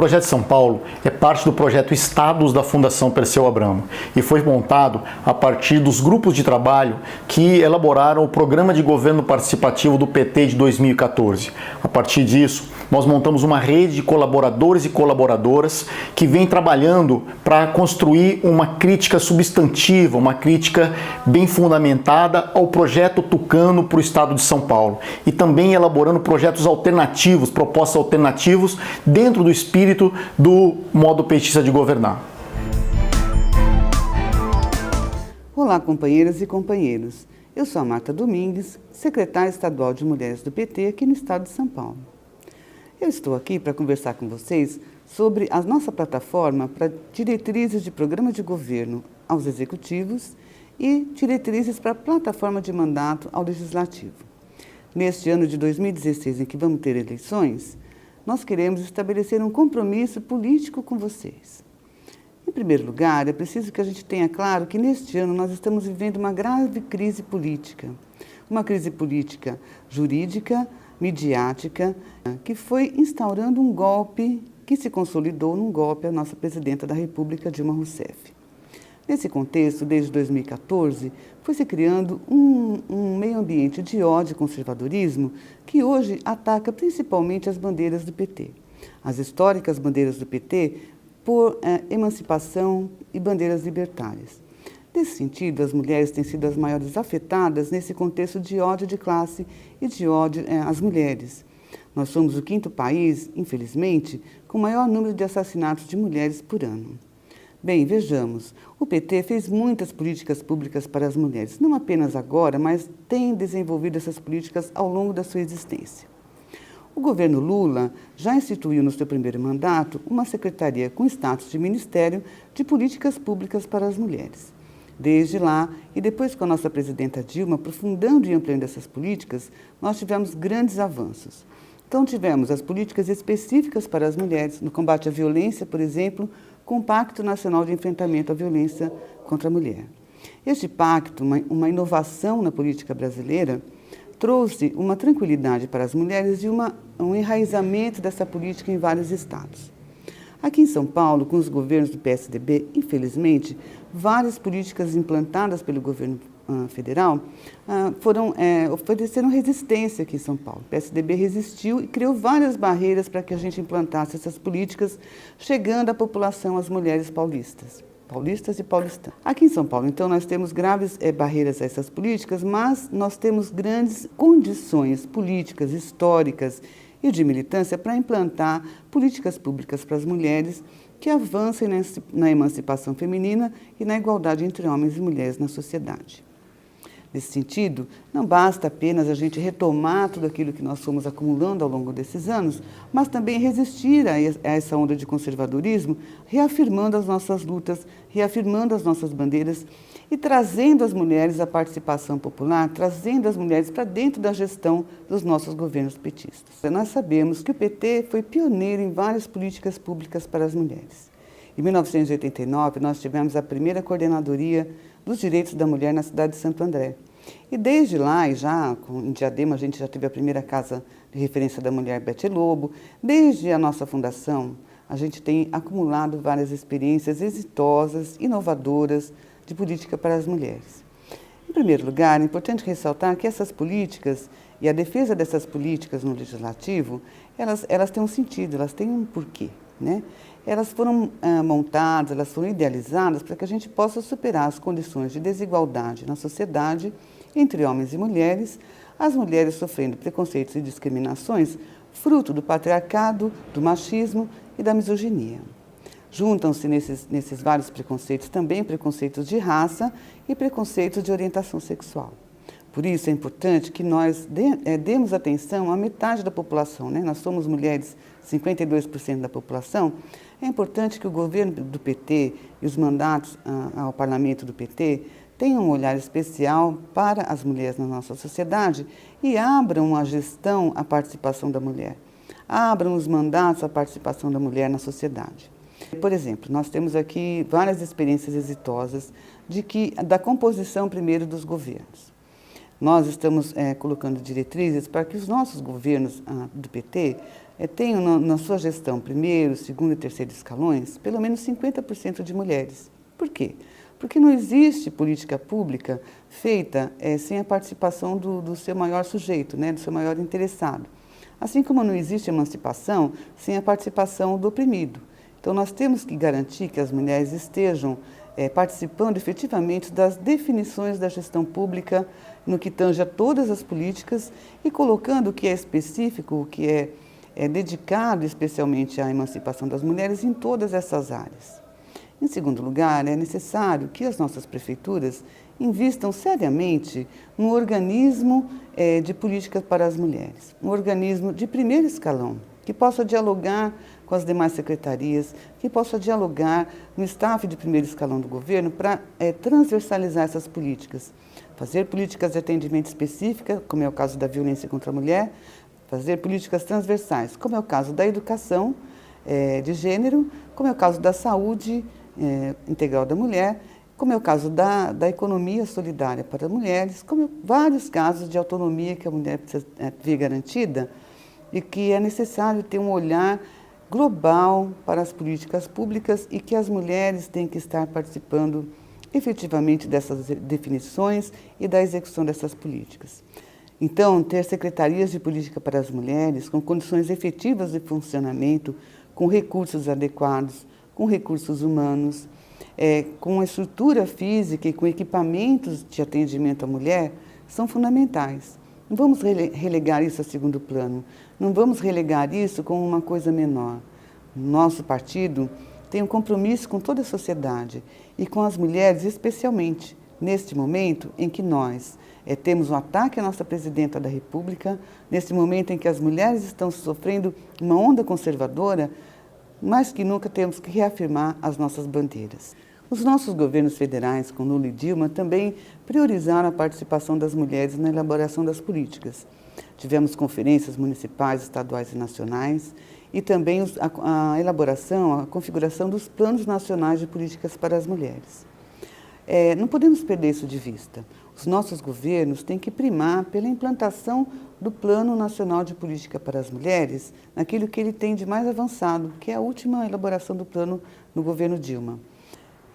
Projeto São Paulo é parte do projeto Estados da Fundação Perseu Abramo e foi montado a partir dos grupos de trabalho que elaboraram o Programa de Governo Participativo do PT de 2014. A partir disso, nós montamos uma rede de colaboradores e colaboradoras que vem trabalhando para construir uma crítica substantiva, uma crítica bem fundamentada ao projeto tucano para o Estado de São Paulo e também elaborando projetos alternativos, propostas alternativos dentro do espírito do modo petista de governar. Olá, companheiras e companheiros. Eu sou a Marta Domingues, secretária estadual de Mulheres do PT aqui no estado de São Paulo. Eu estou aqui para conversar com vocês sobre a nossa plataforma para diretrizes de programa de governo aos executivos e diretrizes para a plataforma de mandato ao legislativo. Neste ano de 2016, em que vamos ter eleições, nós queremos estabelecer um compromisso político com vocês. Em primeiro lugar, é preciso que a gente tenha claro que neste ano nós estamos vivendo uma grave crise política. Uma crise política jurídica, midiática, que foi instaurando um golpe que se consolidou num golpe à nossa presidenta da República, Dilma Rousseff. Nesse contexto, desde 2014, foi se criando um meio ambiente de ódio e conservadorismo que hoje ataca principalmente as bandeiras do PT. As históricas bandeiras do PT por emancipação e bandeiras libertárias. Nesse sentido, as mulheres têm sido as maiores afetadas nesse contexto de ódio de classe e de ódio às mulheres. Nós somos o 5º país, infelizmente, com o maior número de assassinatos de mulheres por ano. Bem, vejamos, o PT fez muitas políticas públicas para as mulheres, não apenas agora, mas tem desenvolvido essas políticas ao longo da sua existência. O governo Lula já instituiu no seu primeiro mandato uma secretaria com status de Ministério de Políticas Públicas para as Mulheres. Desde lá, e depois com a nossa presidenta Dilma aprofundando e ampliando essas políticas, nós tivemos grandes avanços. Então tivemos as políticas específicas para as mulheres, no combate à violência, por exemplo, com o Pacto Nacional de Enfrentamento à Violência contra a Mulher. Este pacto, uma inovação na política brasileira, trouxe uma tranquilidade para as mulheres e um enraizamento dessa política em vários estados. Aqui em São Paulo, com os governos do PSDB, infelizmente, várias políticas implantadas pelo governo federal ofereceram resistência aqui em São Paulo. O PSDB resistiu e criou várias barreiras para que a gente implantasse essas políticas, chegando à população, às mulheres paulistas e paulistanas. Aqui em São Paulo, então, nós temos graves barreiras a essas políticas, mas nós temos grandes condições políticas, históricas e de militância para implantar políticas públicas para as mulheres que avancem na emancipação feminina e na igualdade entre homens e mulheres na sociedade. Nesse sentido, não basta apenas a gente retomar tudo aquilo que nós fomos acumulando ao longo desses anos, mas também resistir a essa onda de conservadorismo, reafirmando as nossas lutas, reafirmando as nossas bandeiras e trazendo as mulheres à participação popular, trazendo as mulheres para dentro da gestão dos nossos governos petistas. Nós sabemos que o PT foi pioneiro em várias políticas públicas para as mulheres. Em 1989, nós tivemos a primeira coordenadoria dos direitos da mulher na cidade de Santo André. E desde lá, e já em Diadema, a gente já teve a primeira casa de referência da mulher Bete Lobo. Desde a nossa fundação, a gente tem acumulado várias experiências exitosas, inovadoras de política para as mulheres. Em primeiro lugar, é importante ressaltar que essas políticas e a defesa dessas políticas no legislativo, elas têm um sentido, elas têm um porquê, né? Elas foram montadas, elas foram idealizadas para que a gente possa superar as condições de desigualdade na sociedade entre homens e mulheres, as mulheres sofrendo preconceitos e discriminações, fruto do patriarcado, do machismo e da misoginia. Juntam-se nesses vários preconceitos também preconceitos de raça e preconceitos de orientação sexual. Por isso é importante que nós demos atenção à metade da população, né? Nós somos mulheres, 52% da população. É importante que o governo do PT e os mandatos ao parlamento do PT tenham um olhar especial para as mulheres na nossa sociedade e abram a gestão à participação da mulher. Abram os mandatos à participação da mulher na sociedade. Por exemplo, nós temos aqui várias experiências exitosas da composição primeiro dos governos. nós estamos colocando diretrizes para que os nossos governos do PT tenham na sua gestão, primeiro, segundo e terceiro escalões, pelo menos 50% de mulheres. Por quê? Porque não existe política pública feita sem a participação do seu maior sujeito, né, do seu maior interessado. Assim como não existe emancipação sem a participação do oprimido. Então, nós temos que garantir que as mulheres estejam participando efetivamente das definições da gestão pública no que tange a todas as políticas e colocando o que é específico, o que é dedicado especialmente à emancipação das mulheres em todas essas áreas. Em segundo lugar, é necessário que as nossas prefeituras invistam seriamente no organismo de políticas para as mulheres, um organismo de primeiro escalão, que possa dialogar com as demais secretarias, que possa dialogar no staff de primeiro escalão do governo para transversalizar essas políticas, fazer políticas de atendimento específica, como é o caso da violência contra a mulher, fazer políticas transversais, como é o caso da educação de gênero, como é o caso da saúde integral da mulher, como é o caso da economia solidária para mulheres, como vários casos de autonomia que a mulher precisa ver garantida e que é necessário ter um olhar global para as políticas públicas e que as mulheres têm que estar participando efetivamente dessas definições e da execução dessas políticas. Então, ter secretarias de política para as mulheres com condições efetivas de funcionamento, com recursos adequados, com recursos humanos, com estrutura física e com equipamentos de atendimento à mulher, são fundamentais. Não vamos relegar isso a segundo plano, não vamos relegar isso como uma coisa menor. Nosso partido tem um compromisso com toda a sociedade e com as mulheres especialmente, neste momento em que nós temos um ataque à nossa presidenta da República, nesse momento em que as mulheres estão sofrendo uma onda conservadora, mais que nunca temos que reafirmar as nossas bandeiras. Os nossos governos federais, com Lula e Dilma, também priorizaram a participação das mulheres na elaboração das políticas. Tivemos conferências municipais, estaduais e nacionais e também a elaboração, a configuração dos planos nacionais de políticas para as mulheres. Não podemos perder isso de vista. Os nossos governos têm que primar pela implantação do Plano Nacional de Política para as Mulheres, naquilo que ele tem de mais avançado, que é a última elaboração do plano no governo Dilma.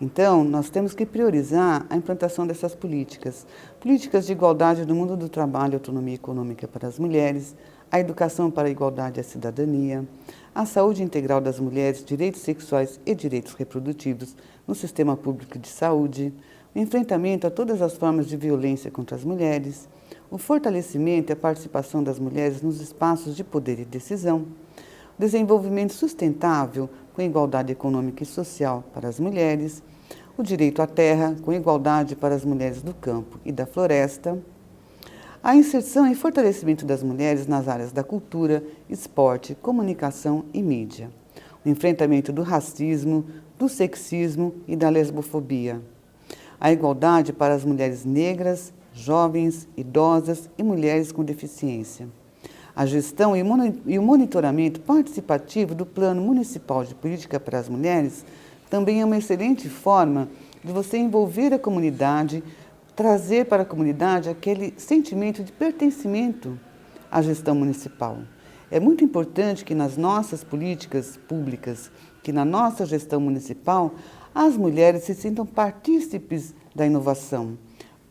Então, nós temos que priorizar a implantação dessas políticas. Políticas de igualdade no mundo do trabalho e autonomia econômica para as mulheres, a educação para a igualdade e a cidadania, a saúde integral das mulheres, direitos sexuais e direitos reprodutivos no sistema público de saúde, o enfrentamento a todas as formas de violência contra as mulheres, o fortalecimento e a participação das mulheres nos espaços de poder e decisão, o desenvolvimento sustentável com igualdade econômica e social para as mulheres, o direito à terra com igualdade para as mulheres do campo e da floresta, a inserção e fortalecimento das mulheres nas áreas da cultura, esporte, comunicação e mídia, o enfrentamento do racismo, do sexismo e da lesbofobia, a igualdade para as mulheres negras, jovens, idosas e mulheres com deficiência, a gestão e o monitoramento participativo do Plano Municipal de Política para as Mulheres também é uma excelente forma de você envolver a comunidade, trazer para a comunidade aquele sentimento de pertencimento à gestão municipal. É muito importante que nas nossas políticas públicas, que na nossa gestão municipal, as mulheres se sintam partícipes da inovação,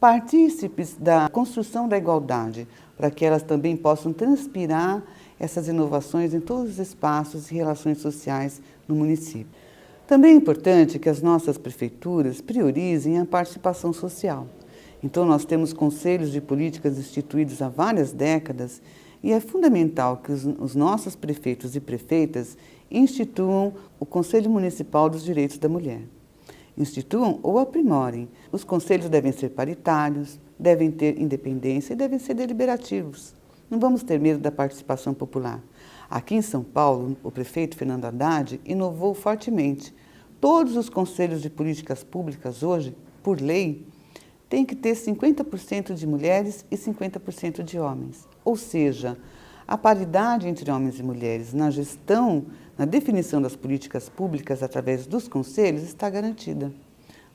partícipes da construção da igualdade, para que elas também possam transpirar essas inovações em todos os espaços e relações sociais no município. Também é importante que as nossas prefeituras priorizem a participação social. Então, nós temos conselhos de políticas instituídos há várias décadas e é fundamental que os nossos prefeitos e prefeitas instituam o Conselho Municipal dos Direitos da Mulher. Instituam ou aprimorem. Os conselhos devem ser paritários, devem ter independência e devem ser deliberativos. Não vamos ter medo da participação popular. Aqui em São Paulo, o prefeito Fernando Haddad inovou fortemente. Todos os conselhos de políticas públicas hoje, por lei, têm que ter 50% de mulheres e 50% de homens. Ou seja, a paridade entre homens e mulheres na gestão, na definição das políticas públicas através dos conselhos está garantida.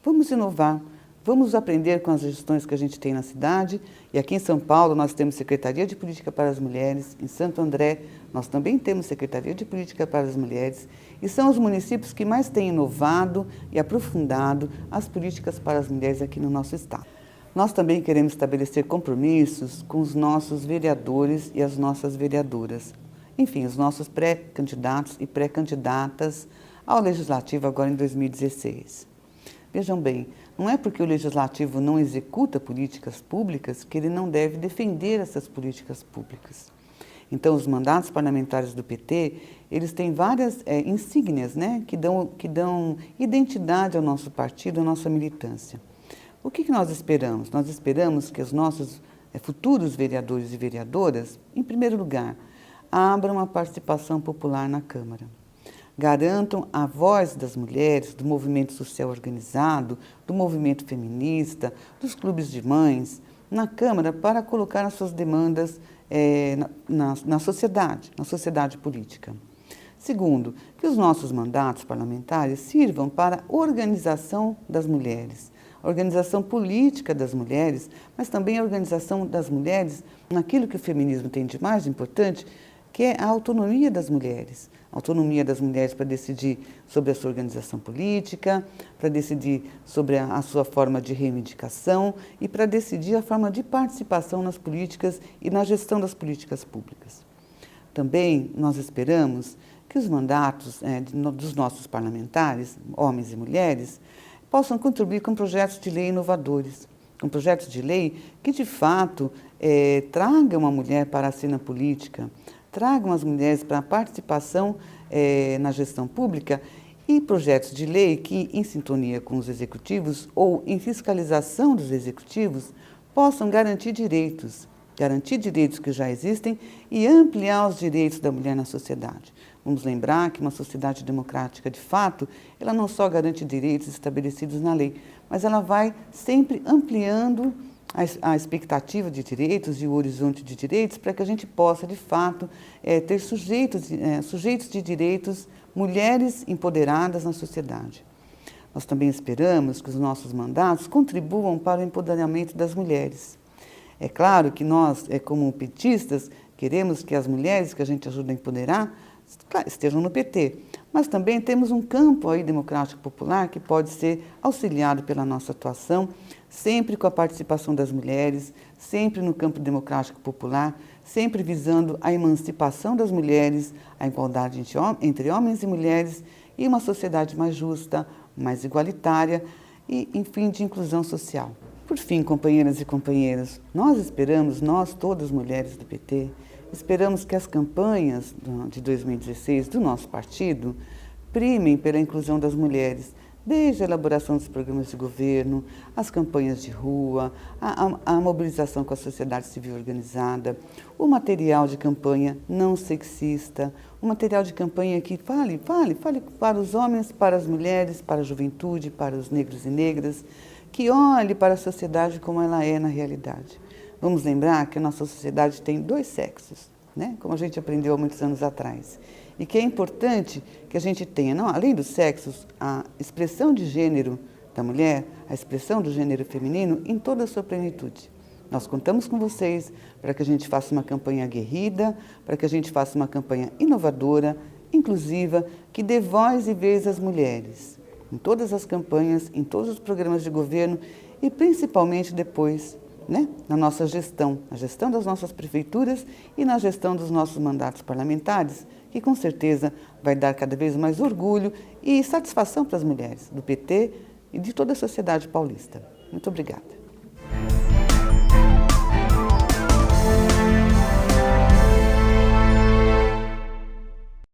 Vamos inovar, Vamos aprender com as gestões que a gente tem na cidade. E aqui em São Paulo nós temos Secretaria de Política para as Mulheres. Em Santo André nós também temos Secretaria de Política para as Mulheres. E são os municípios que mais têm inovado e aprofundado as políticas para as mulheres aqui no nosso estado. Nós também queremos estabelecer compromissos com os nossos vereadores e as nossas vereadoras. Enfim, os nossos pré-candidatos e pré-candidatas ao Legislativo agora em 2016. Vejam bem, não é porque o Legislativo não executa políticas públicas que ele não deve defender essas políticas públicas. Então, os mandatos parlamentares do PT, eles têm várias insígnias, né, que dão identidade ao nosso partido, à nossa militância. O que nós esperamos? Nós esperamos que os nossos futuros vereadores e vereadoras, em primeiro lugar, abram a participação popular na Câmara. Garantam a voz das mulheres, do movimento social organizado, do movimento feminista, dos clubes de mães, na Câmara para colocar as suas demandas na sociedade política. Segundo, que os nossos mandatos parlamentares sirvam para a organização das mulheres, a organização política das mulheres, mas também a organização das mulheres naquilo que o feminismo tem de mais importante, que é a autonomia das mulheres. A autonomia das mulheres para decidir sobre a sua organização política, para decidir sobre a sua forma de reivindicação e para decidir a forma de participação nas políticas e na gestão das políticas públicas. Também nós esperamos que os mandatos dos nossos parlamentares, homens e mulheres, possam contribuir com projetos de lei inovadores, com projetos de lei que, de fato, tragam a mulher para a cena política, tragam as mulheres para a participação na gestão pública e projetos de lei que, em sintonia com os executivos ou em fiscalização dos executivos, possam garantir direitos que já existem e ampliar os direitos da mulher na sociedade. Vamos lembrar que uma sociedade democrática, de fato, ela não só garante direitos estabelecidos na lei, mas ela vai sempre ampliando a expectativa de direitos e o horizonte de direitos para que a gente possa, de fato, ter sujeitos de direitos, mulheres empoderadas na sociedade. Nós também esperamos que os nossos mandatos contribuam para o empoderamento das mulheres. É claro que nós, como petistas, queremos que as mulheres que a gente ajuda a empoderar estejam no PT, mas também temos um campo aí democrático popular que pode ser auxiliado pela nossa atuação, sempre com a participação das mulheres, sempre no campo democrático popular, sempre visando a emancipação das mulheres, a igualdade entre homens e mulheres e uma sociedade mais justa, mais igualitária e, enfim, de inclusão social. Por fim, companheiras e companheiros, nós todas mulheres do PT, esperamos que as campanhas de 2016 do nosso partido primem pela inclusão das mulheres, desde a elaboração dos programas de governo, as campanhas de rua, a mobilização com a sociedade civil organizada, o material de campanha não sexista, o material de campanha que fale para os homens, para as mulheres, para a juventude, para os negros e negras, que olhe para a sociedade como ela é na realidade. Vamos lembrar que a nossa sociedade tem 2 sexos, né? Como a gente aprendeu há muitos anos atrás. E que é importante que a gente tenha, não, além dos sexos, a expressão de gênero da mulher, a expressão do gênero feminino em toda a sua plenitude. Nós contamos com vocês para que a gente faça uma campanha aguerrida, para que a gente faça uma campanha inovadora, inclusiva, que dê voz e vez às mulheres, em todas as campanhas, em todos os programas de governo e principalmente depois, né, na nossa gestão, na gestão das nossas prefeituras e na gestão dos nossos mandatos parlamentares, que com certeza vai dar cada vez mais orgulho e satisfação para as mulheres do PT e de toda a sociedade paulista. Muito obrigada.